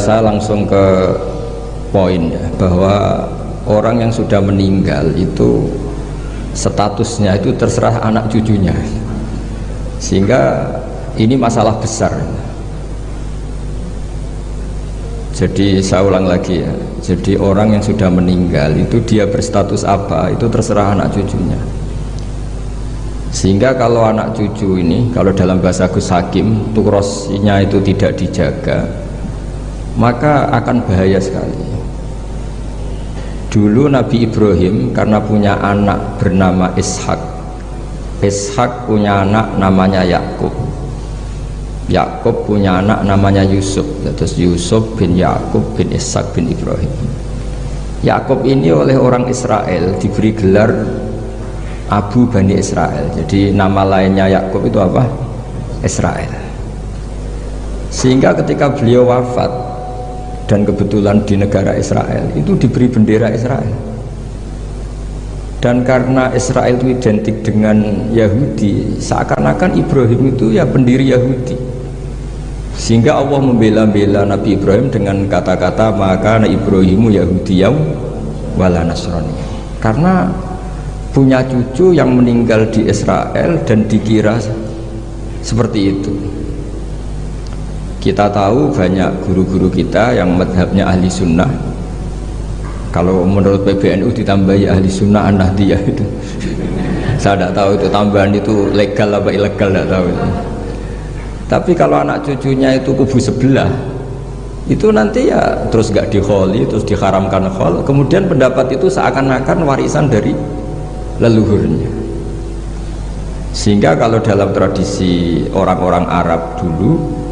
Saya langsung ke poin ya, bahwa orang yang sudah meninggal itu statusnya itu terserah anak cucunya, sehingga ini masalah besar. Jadi saya ulang lagi ya, jadi orang yang sudah meninggal itu dia berstatus apa itu terserah anak cucunya. Sehingga kalau anak cucu ini, kalau dalam bahasa Gus Hakim, tukrosnya itu tidak dijaga, maka akan bahaya sekali. Dulu Nabi Ibrahim karena punya anak bernama Ishak, Ishak punya anak namanya Yakub, Yakub punya anak namanya Yusuf, terus Yusuf bin Yakub bin Ishak bin Ibrahim. Yakub ini oleh orang Israel diberi gelar Abu Bani Israel, jadi nama lainnya Yakub itu apa? Israel. Sehingga ketika beliau wafat, dan kebetulan di negara Israel itu diberi bendera Israel, dan karena Israel itu identik dengan Yahudi, seakan-akan Ibrahim itu ya pendiri Yahudi, sehingga Allah membela-bela Nabi Ibrahim dengan kata-kata maka Ibrahimu Yahudiyam wala Nasrani, karena punya cucu yang meninggal di Israel dan dikira seperti itu. Kita tahu banyak guru-guru kita yang madhabnya ahli sunnah, kalau menurut PBNU ditambahi ahli sunnah an-nahdiyah itu saya tidak tahu itu tambahan itu legal apa ilegal, tidak tahu itu. Tapi kalau anak cucunya itu kubu sebelah itu nanti ya terus gak dikholi, terus diharamkan khol, kemudian pendapat itu seakan-akan warisan dari leluhurnya. Sehingga kalau dalam tradisi orang-orang Arab dulu,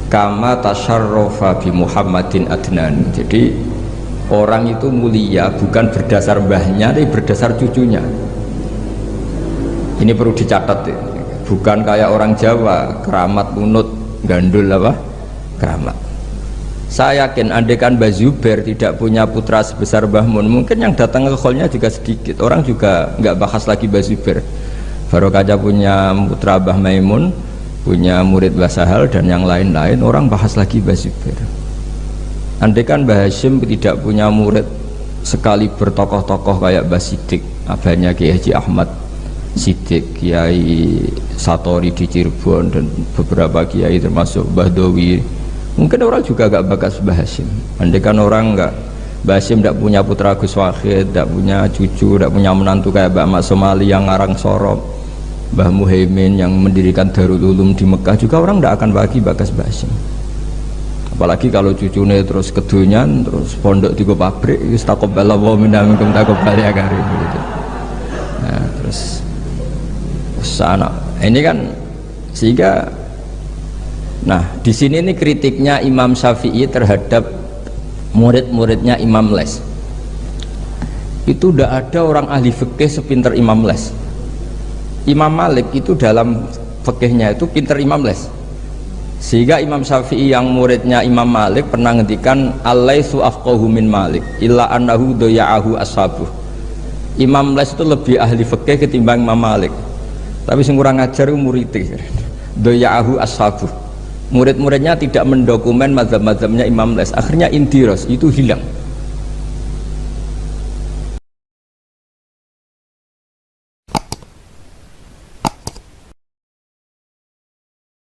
kama tasyarrafa bi Muhammadin adnan, jadi orang itu mulia bukan berdasar mbahnya tapi berdasar cucunya. Ini perlu dicatat ya. Bukan kayak orang Jawa keramat munut gandul apa keramat. Saya yakin andaikan Mbah Zubair tidak punya putra sebesar Mbah Mun, mungkin yang datang ke kholnya juga sedikit, orang juga nggak bahas lagi Mbah Zubair. Baru kaca punya putra Mbah Maimun, punya murid Mbah Sahal dan yang lain-lain, orang bahas lagi Mbah Zubair. Andaikan Mbah Hashim tidak punya murid sekali bertokoh-tokoh kayak Mbah Siddiq, abahnya Kiai Haji Ahmad Siddiq, Kiai Satori di Cirebon, dan beberapa kiai termasuk Mbah Dowi, mungkin orang juga gak bakas Mbah Hashim. Andaikan orang enggak, Mbah Hashim tidak punya putra Gus Wahid, tidak punya cucu, tidak punya menantu kayak Mbah Ahmad Somali yang ngarang Sorop, Mbah Muhaimin yang mendirikan Darul Ulum di Mekah, juga orang tidak akan bagi bakas Mbah Hashim. Apalagi kalau cucunya terus kedunyan, terus pondok di pabrik, istaqobbalallahu minna minkum taqabbal ya karim gitu. Nah, terus sana ini kan, sehingga nah di sini ini kritiknya Imam Syafi'i terhadap murid-muridnya Imam Les. Itu tidak ada orang ahli fikih sepinter Imam Les. Imam Malik itu dalam fikihnya itu pinter Imam Les, sehingga Imam Syafi'i yang muridnya Imam Malik pernah ngendikan al-Laitsu afqahu min Malik illa annahu daya'ahu ashabuh. Imam Les itu lebih ahli fikih ketimbang Imam Malik, tapi sing kurang ajar itu muridnya daya'ahu ashabuh. Murid-muridnya tidak mendokumen mazhab-mazhabnya Imam Les, akhirnya indiros itu hilang.